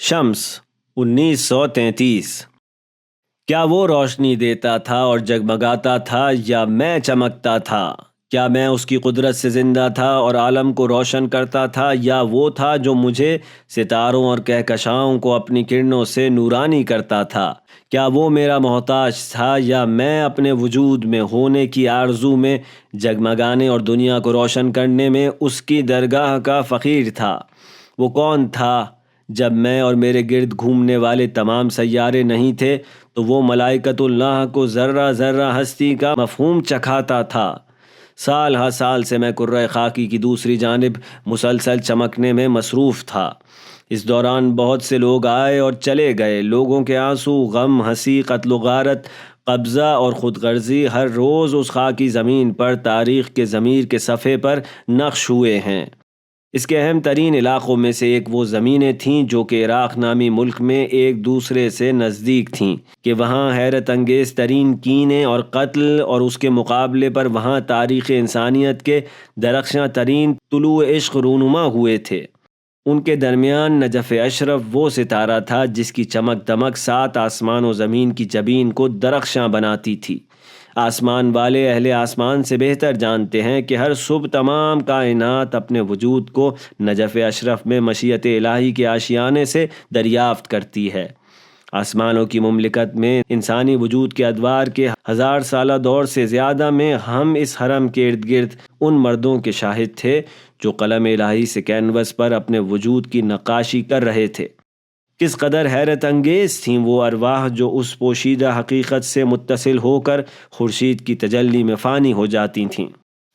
شمس 1933۔ کیا وہ روشنی دیتا تھا اور جگمگاتا تھا یا میں چمکتا تھا؟ کیا میں اس کی قدرت سے زندہ تھا اور عالم کو روشن کرتا تھا، یا وہ تھا جو مجھے ستاروں اور کہکشاؤں کو اپنی کرنوں سے نورانی کرتا تھا؟ کیا وہ میرا محتاج تھا یا میں اپنے وجود میں ہونے کی آرزو میں جگمگانے اور دنیا کو روشن کرنے میں اس کی درگاہ کا فقیر تھا؟ وہ کون تھا؟ جب میں اور میرے گرد گھومنے والے تمام سیارے نہیں تھے تو وہ ملائکۃ اللہ کو ذرہ ذرہ ہستی کا مفہوم چکھاتا تھا۔ سال ہر سال سے میں کرۂ خاکی کی دوسری جانب مسلسل چمکنے میں مصروف تھا۔ اس دوران بہت سے لوگ آئے اور چلے گئے۔ لوگوں کے آنسو، غم، ہنسی، قتل و غارت، قبضہ اور خود غرضی ہر روز اس خاکی زمین پر تاریخ کے ضمیر کے صفحے پر نقش ہوئے ہیں۔ اس کے اہم ترین علاقوں میں سے ایک وہ زمینیں تھیں جو کہ عراق نامی ملک میں ایک دوسرے سے نزدیک تھیں، کہ وہاں حیرت انگیز ترین کینے اور قتل، اور اس کے مقابلے پر وہاں تاریخ انسانیت کے درخشاں ترین طلوع عشق رونما ہوئے تھے۔ ان کے درمیان نجف اشرف وہ ستارہ تھا جس کی چمک دمک 7 آسمان و زمین کی جبین کو درخشاں بناتی تھی۔ آسمان والے اہل آسمان سے بہتر جانتے ہیں کہ ہر صبح تمام کائنات اپنے وجود کو نجف اشرف میں مشیت الہی کے آشیانے سے دریافت کرتی ہے۔ آسمانوں کی مملکت میں انسانی وجود کے ادوار کے 1000 سالہ دور سے زیادہ میں ہم اس حرم کے ارد گرد ان مردوں کے شاہد تھے جو قلم الہی سے کینوس پر اپنے وجود کی نقاشی کر رہے تھے۔ کس قدر حیرت انگیز تھیں وہ ارواح جو اس پوشیدہ حقیقت سے متصل ہو کر خورشید کی تجلی میں فانی ہو جاتی تھیں۔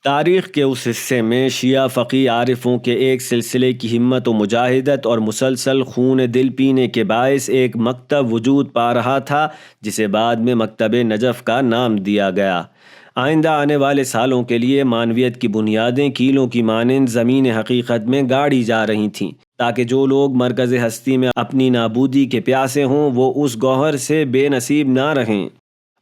تاریخ کے اس حصے میں شیعہ فقیہ عارفوں کے ایک سلسلے کی ہمت و مجاہدت اور مسلسل خون دل پینے کے باعث ایک مکتب وجود پا رہا تھا جسے بعد میں مکتب نجف کا نام دیا گیا۔ آئندہ آنے والے سالوں کے لیے معنویت کی بنیادیں کیلوں کی مانند زمین حقیقت میں گاڑی جا رہی تھیں، تاکہ جو لوگ مرکز ہستی میں اپنی نابودی کے پیاسے ہوں وہ اس گوہر سے بے نصیب نہ رہیں۔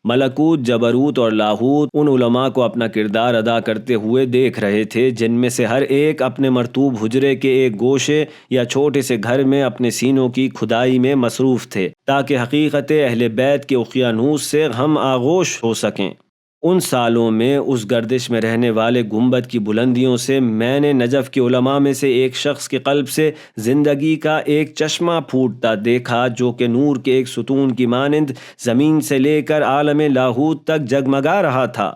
ملکوت، جبروت اور لاہوت ان علماء کو اپنا کردار ادا کرتے ہوئے دیکھ رہے تھے جن میں سے ہر ایک اپنے مرطوب حجرے کے ایک گوشے یا چھوٹے سے گھر میں اپنے سینوں کی کھدائی میں مصروف تھے، تاکہ حقیقت اہل بیت کے اقیانوس سے ہم آغوش ہو سکیں۔ ان سالوں میں اس گردش میں رہنے والے گنبد کی بلندیوں سے میں نے نجف کے علماء میں سے ایک شخص کے قلب سے زندگی کا ایک چشمہ پھوٹتا دیکھا جو کہ نور کے ایک ستون کی مانند زمین سے لے کر عالم لاہوت تک جگمگا رہا تھا۔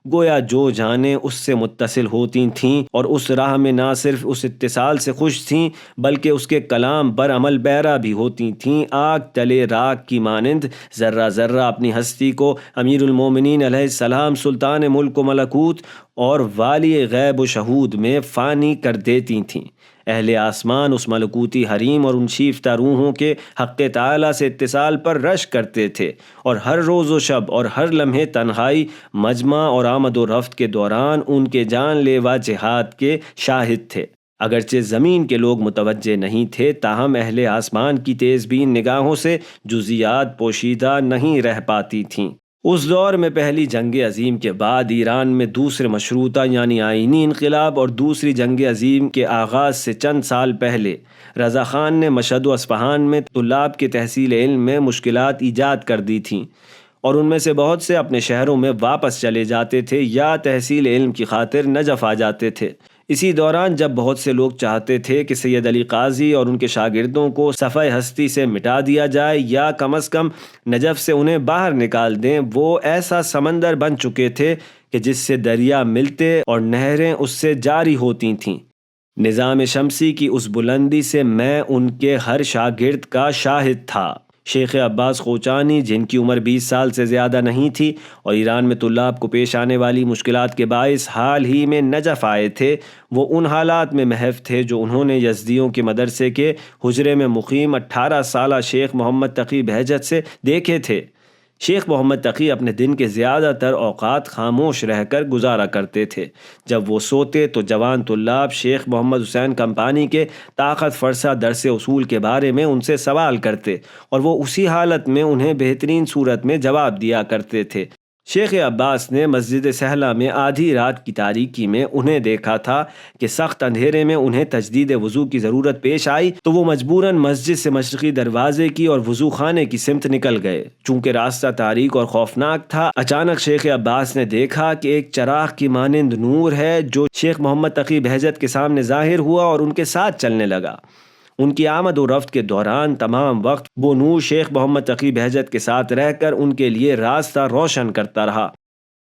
گویا جو جانیں اس سے متصل ہوتی تھیں اور اس راہ میں نہ صرف اس اتصال سے خوش تھیں بلکہ اس کے کلام پر عمل پیرا بھی ہوتی تھیں، آگ تلے راکھ کی مانند ذرہ ذرہ اپنی ہستی کو امیر المومنین علیہ السلام سلطان ملک و ملکوت اور والی غیب و شہود میں فانی کر دیتی تھیں۔ اہل آسمان اس ملکوتی حریم اور ان شیفتہ روحوں کے حق تعالی سے اتصال پر رشک کرتے تھے، اور ہر روز و شب اور ہر لمحے تنہائی، مجمع اور آمد و رفت کے دوران ان کے جان لیوا جہاد کے شاہد تھے۔ اگرچہ زمین کے لوگ متوجہ نہیں تھے، تاہم اہل آسمان کی تیز بین نگاہوں سے جزیات پوشیدہ نہیں رہ پاتی تھیں۔ اس دور میں پہلی جنگ عظیم کے بعد ایران میں دوسرے مشروطہ یعنی آئینی انقلاب اور دوسری جنگ عظیم کے آغاز سے چند سال پہلے رضا خان نے مشہد و اصفہان میں طلاب کے تحصیل علم میں مشکلات ایجاد کر دی تھیں، اور ان میں سے بہت سے اپنے شہروں میں واپس چلے جاتے تھے یا تحصیل علم کی خاطر نجف آ جاتے تھے۔ اسی دوران جب بہت سے لوگ چاہتے تھے کہ سید علی قاضی اور ان کے شاگردوں کو صفحہ ہستی سے مٹا دیا جائے یا کم از کم نجف سے انہیں باہر نکال دیں، وہ ایسا سمندر بن چکے تھے کہ جس سے دریا ملتے اور نہریں اس سے جاری ہوتی تھیں۔ نظام شمسی کی اس بلندی سے میں ان کے ہر شاگرد کا شاہد تھا۔ شیخ عباس قوچانی، جن کی عمر 20 سال سے زیادہ نہیں تھی اور ایران میں طلاب کو پیش آنے والی مشکلات کے باعث حال ہی میں نجف آئے تھے، وہ ان حالات میں محو تھے جو انہوں نے یزدیوں کے مدرسے کے حجرے میں مقیم 18 سالہ شیخ محمد تقی بہجت سے دیکھے تھے۔ شیخ محمد تقی اپنے دن کے زیادہ تر اوقات خاموش رہ کر گزارا کرتے تھے۔ جب وہ سوتے تو جوان طلاب شیخ محمد حسین کمپانی کے طاقت فرسا درس اصول کے بارے میں ان سے سوال کرتے اور وہ اسی حالت میں انہیں بہترین صورت میں جواب دیا کرتے تھے۔ شیخ عباس نے مسجد سہلہ میں آدھی رات کی تاریکی میں انہیں دیکھا تھا کہ سخت اندھیرے میں انہیں تجدید وضو کی ضرورت پیش آئی تو وہ مجبوراً مسجد سے مشرقی دروازے کی اور وضو خانے کی سمت نکل گئے۔ چونکہ راستہ تاریک اور خوفناک تھا، اچانک شیخ عباس نے دیکھا کہ ایک چراغ کی مانند نور ہے جو شیخ محمد تقی بہجت کے سامنے ظاہر ہوا اور ان کے ساتھ چلنے لگا۔ ان کی آمد و رفت کے دوران تمام وقت وہ نور شیخ محمد تقی بہجت کے ساتھ رہ کر ان کے لیے راستہ روشن کرتا رہا۔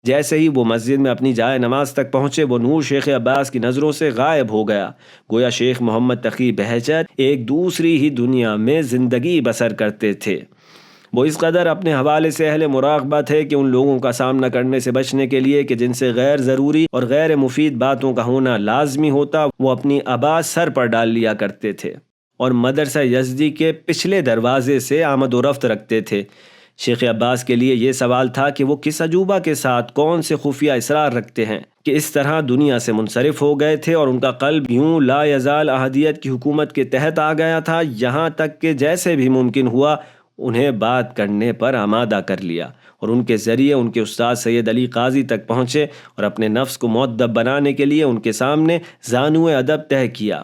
جیسے ہی وہ مسجد میں اپنی جائے نماز تک پہنچے وہ نور شیخ عباس کی نظروں سے غائب ہو گیا، گویا شیخ محمد تقی بہجت ایک دوسری ہی دنیا میں زندگی بسر کرتے تھے۔ وہ اس قدر اپنے حوالے سے اہل مراقبہ تھے کہ ان لوگوں کا سامنا کرنے سے بچنے کے لیے کہ جن سے غیر ضروری اور غیر مفید باتوں کا ہونا لازمی ہوتا، وہ اپنی ابا سر پر ڈال لیا کرتے تھے اور مدرسہ یزدی کے پچھلے دروازے سے آمد و رفت رکھتے تھے۔ شیخ عباس کے لیے یہ سوال تھا کہ وہ کس عجوبہ کے ساتھ کون سے خفیہ اسرار رکھتے ہیں کہ اس طرح دنیا سے منصرف ہو گئے تھے اور ان کا قلب یوں لا یزال احدیت کی حکومت کے تحت آ گیا تھا، یہاں تک کہ جیسے بھی ممکن ہوا انہیں بات کرنے پر آمادہ کر لیا اور ان کے ذریعے ان کے استاد سید علی قاضی تک پہنچے اور اپنے نفس کو مؤدب بنانے کے لیے ان کے سامنے زانو ادب طے کیا۔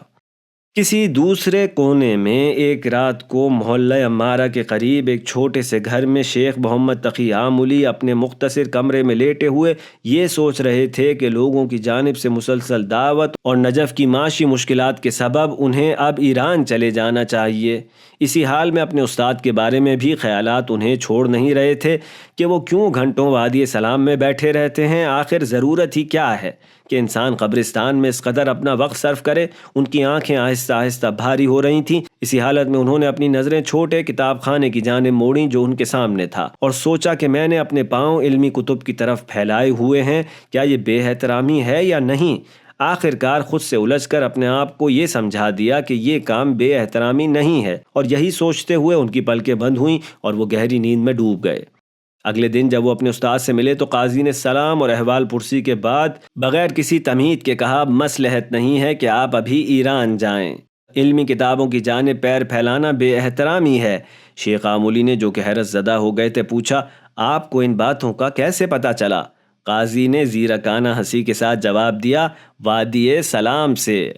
کسی دوسرے کونے میں ایک رات کو محلہ عمارہ کے قریب ایک چھوٹے سے گھر میں شیخ محمد تقی آملی اپنے مختصر کمرے میں لیٹے ہوئے یہ سوچ رہے تھے کہ لوگوں کی جانب سے مسلسل دعوت اور نجف کی معاشی مشکلات کے سبب انہیں اب ایران چلے جانا چاہیے۔ اسی حال میں اپنے استاد کے بارے میں بھی خیالات انہیں چھوڑ نہیں رہے تھے کہ وہ کیوں گھنٹوں وادی سلام میں بیٹھے رہتے ہیں، آخر ضرورت ہی کیا ہے کہ انسان قبرستان میں اس قدر اپنا وقت صرف کرے۔ ان کی آنکھیں آہستہ آہستہ بھاری ہو رہی تھیں۔ اسی حالت میں انہوں نے اپنی نظریں چھوٹے کتاب خانے کی جانب موڑیں جو ان کے سامنے تھا اور سوچا کہ میں نے اپنے پاؤں علمی کتب کی طرف پھیلائے ہوئے ہیں، کیا یہ بے احترامی ہے یا نہیں؟ آخر کار خود سے الجھ کر اپنے آپ کو یہ سمجھا دیا کہ یہ کام بے احترامی نہیں ہے، اور یہی سوچتے ہوئے ان کی پلکیں بند ہوئیں اور وہ گہری نیند میں ڈوب گئے۔ اگلے دن جب وہ اپنے استاد سے ملے تو قاضی نے سلام اور احوال پرسی کے بعد بغیر کسی تمہید کے کہا، مصلحت نہیں ہے کہ آپ ابھی ایران جائیں، علمی کتابوں کی جانب پیر پھیلانا بے احترامی ہے۔ شیخ آملی نے جو کہ حیرت زدہ ہو گئے تھے پوچھا، آپ کو ان باتوں کا کیسے پتہ چلا؟ قاضی نے زیرکانہ ہنسی کے ساتھ جواب دیا، وادی سلام سے۔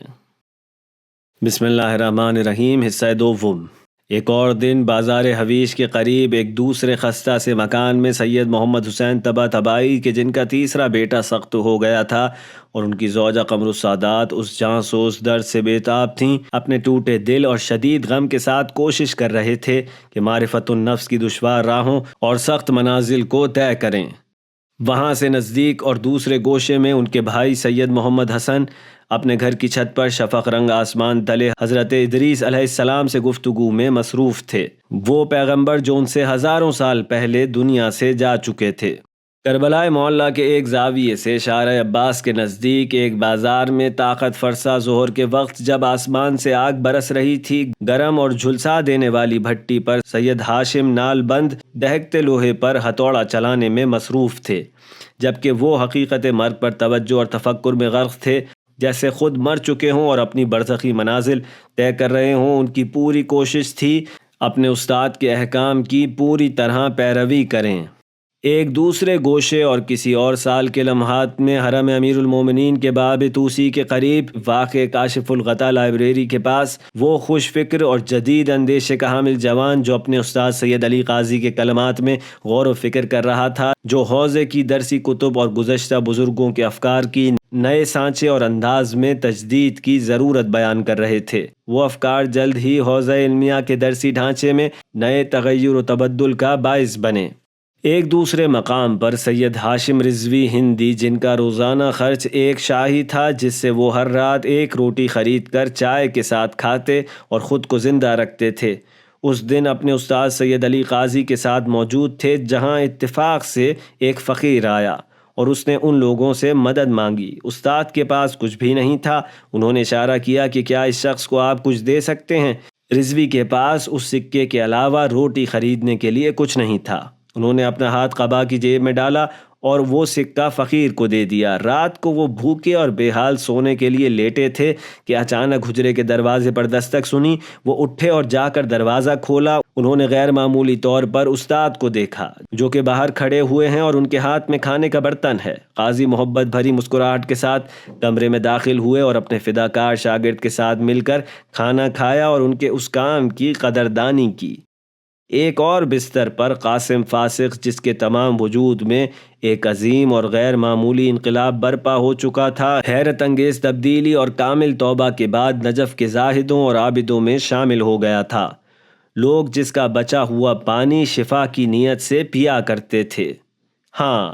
بسم اللہ الرحمن الرحیم، حصہ دوم۔ ایک اور دن بازار حویش کے قریب ایک دوسرے خستہ سے مکان میں سید محمد حسین طباطبائی کے جن کا تیسرا بیٹا سخت ہو گیا تھا اور ان کی زوجہ قمر السادات اس جاں سوز درد سے بےتاب تھیں، اپنے ٹوٹے دل اور شدید غم کے ساتھ کوشش کر رہے تھے کہ معرفت النفس کی دشوار راہوں اور سخت منازل کو طے کریں۔ وہاں سے نزدیک اور دوسرے گوشے میں ان کے بھائی سید محمد حسن اپنے گھر کی چھت پر شفق رنگ آسمان تلے حضرت ادریس علیہ السلام سے گفتگو میں مصروف تھے، وہ پیغمبر جو ان سے ہزاروں سال پہلے دنیا سے جا چکے تھے۔ کربلا معلیٰ کے ایک زاویے سے شارع عباس کے نزدیک ایک بازار میں طاقت فرسا ظہر کے وقت جب آسمان سے آگ برس رہی تھی، گرم اور جھلسا دینے والی بھٹی پر سید ہاشم نال بند دہکتے لوہے پر ہتھوڑا چلانے میں مصروف تھے، جبکہ وہ حقیقت مرگ پر توجہ اور تفکر میں غرق تھے، جیسے خود مر چکے ہوں اور اپنی برزخی منازل طے کر رہے ہوں۔ ان کی پوری کوشش تھی اپنے استاد کے احکام کی پوری طرح پیروی کریں۔ ایک دوسرے گوشے اور کسی اور سال کے لمحات میں حرم امیر المومنین کے باب توسی کے قریب واقع کاشف الغطا لائبریری کے پاس وہ خوش فکر اور جدید اندیشے کا حامل جوان جو اپنے استاد سید علی قاضی کے کلمات میں غور و فکر کر رہا تھا، جو حوزے کی درسی کتب اور گزشتہ بزرگوں کے افکار کی نئے سانچے اور انداز میں تجدید کی ضرورت بیان کر رہے تھے، وہ افکار جلد ہی حوزہ علمیہ کے درسی ڈھانچے میں نئے تغیر و تبدل کا باعث بنے۔ ایک دوسرے مقام پر سید ہاشم رضوی ہندی، جن کا روزانہ خرچ ایک شاہی تھا جس سے وہ ہر رات ایک روٹی خرید کر چائے کے ساتھ کھاتے اور خود کو زندہ رکھتے تھے، اس دن اپنے استاد سید علی قاضی کے ساتھ موجود تھے، جہاں اتفاق سے ایک فقیر آیا اور اس نے ان لوگوں سے مدد مانگی۔ استاد کے پاس کچھ بھی نہیں تھا۔ انہوں نے اشارہ کیا کہ کیا اس شخص کو آپ کچھ دے سکتے ہیں؟ رضوی کے پاس اس سکے کے علاوہ روٹی خریدنے کے لیے کچھ نہیں تھا۔ انہوں نے اپنا ہاتھ قبا کی جیب میں ڈالا اور وہ سکہ فقیر کو دے دیا۔ رات کو وہ بھوکے اور بے حال سونے کے لیے لیٹے تھے کہ اچانک حجرے کے دروازے پر دستک سنی۔ وہ اٹھے اور جا کر دروازہ کھولا۔ انہوں نے غیر معمولی طور پر استاد کو دیکھا جو کہ باہر کھڑے ہوئے ہیں اور ان کے ہاتھ میں کھانے کا برتن ہے۔ قاضی محبت بھری مسکراہٹ کے ساتھ کمرے میں داخل ہوئے اور اپنے فداکار شاگرد کے ساتھ مل کر کھانا کھایا اور ان کے اس کام کی قدردانی کی۔ ایک اور بستر پر قاسم فاسق، جس کے تمام وجود میں ایک عظیم اور غیر معمولی انقلاب برپا ہو چکا تھا، حیرت انگیز تبدیلی اور کامل توبہ کے بعد نجف کے زاہدوں اور عابدوں میں شامل ہو گیا تھا۔ لوگ جس کا بچا ہوا پانی شفا کی نیت سے پیا کرتے تھے۔ ہاں،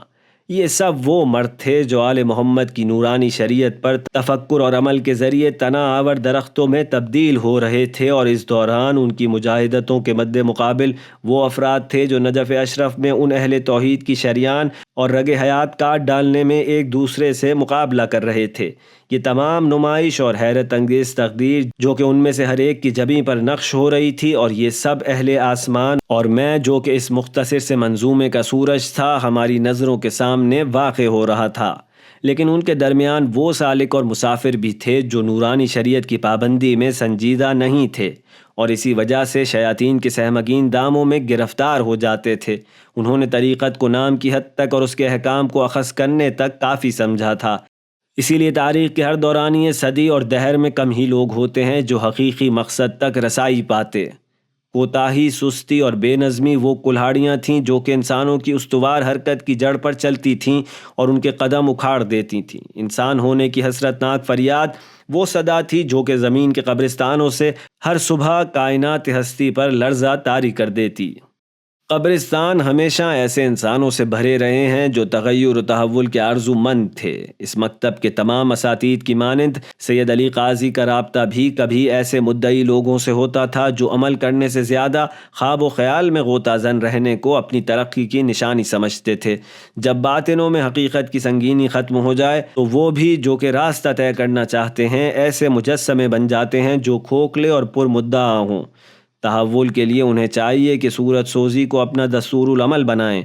یہ سب وہ مرد تھے جو آل محمد کی نورانی شریعت پر تفکر اور عمل کے ذریعے تنا آور درختوں میں تبدیل ہو رہے تھے، اور اس دوران ان کی مجاہدتوں کے مد مقابل وہ افراد تھے جو نجف اشرف میں ان اہل توحید کی شریان اور رگ حیات کاٹ ڈالنے میں ایک دوسرے سے مقابلہ کر رہے تھے۔ یہ تمام نمائش اور حیرت انگیز تقدیر جو کہ ان میں سے ہر ایک کی جبیں پر نقش ہو رہی تھی، اور یہ سب اہل آسمان اور میں جو کہ اس مختصر سے منظومے کا سورج تھا، ہماری نظروں کے سامنے واقع ہو رہا تھا۔ لیکن ان کے درمیان وہ سالک اور مسافر بھی تھے جو نورانی شریعت کی پابندی میں سنجیدہ نہیں تھے، اور اسی وجہ سے شیاطین کے سہمگین داموں میں گرفتار ہو جاتے تھے۔ انہوں نے طریقت کو نام کی حد تک اور اس کے احکام کو اخذ کرنے تک کافی سمجھا تھا۔ اسی لیے تاریخ کے ہر دورانی صدی اور دہر میں کم ہی لوگ ہوتے ہیں جو حقیقی مقصد تک رسائی پاتے۔ کوتاہی، سستی اور بے نظمی وہ کلہاڑیاں تھیں جو کہ انسانوں کی استوار حرکت کی جڑ پر چلتی تھیں اور ان کے قدم اکھاڑ دیتی تھیں۔ انسان ہونے کی حسرتناک فریاد وہ صدا تھی جو کہ زمین کے قبرستانوں سے ہر صبح کائنات ہستی پر لرزہ طاری کر دیتی۔ قبرستان ہمیشہ ایسے انسانوں سے بھرے رہے ہیں جو تغیر و تحول کے آرزو مند تھے۔ اس مکتب کے تمام اساتید کی مانند سید علی قاضی کا رابطہ بھی کبھی ایسے مدعی لوگوں سے ہوتا تھا جو عمل کرنے سے زیادہ خواب و خیال میں غوطہ زن رہنے کو اپنی ترقی کی نشانی سمجھتے تھے۔ جب باطنوں میں حقیقت کی سنگینی ختم ہو جائے تو وہ بھی جو کہ راستہ طے کرنا چاہتے ہیں ایسے مجسمے بن جاتے ہیں جو کھوکھلے اور پر مدعا ہوں۔ تحول کے لیے انہیں چاہیے کہ صورت سوزی کو اپنا دستور العمل بنائیں،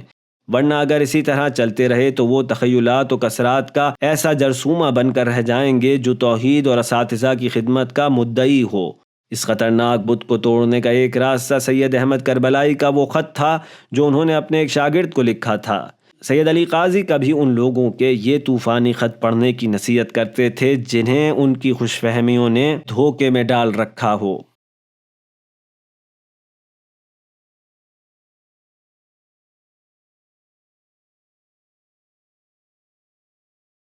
ورنہ اگر اسی طرح چلتے رہے تو وہ تخیلات و کثرات کا ایسا جرثومہ بن کر رہ جائیں گے جو توحید اور اساتذہ کی خدمت کا مدعی ہو۔ اس خطرناک بت کو توڑنے کا ایک راستہ سید احمد کربلائی کا وہ خط تھا جو انہوں نے اپنے ایک شاگرد کو لکھا تھا۔ سید علی قاضی کبھی ان لوگوں کے یہ طوفانی خط پڑھنے کی نصیحت کرتے تھے جنہیں ان کی خوش فہمیوں نے دھوکے میں ڈال رکھا ہو۔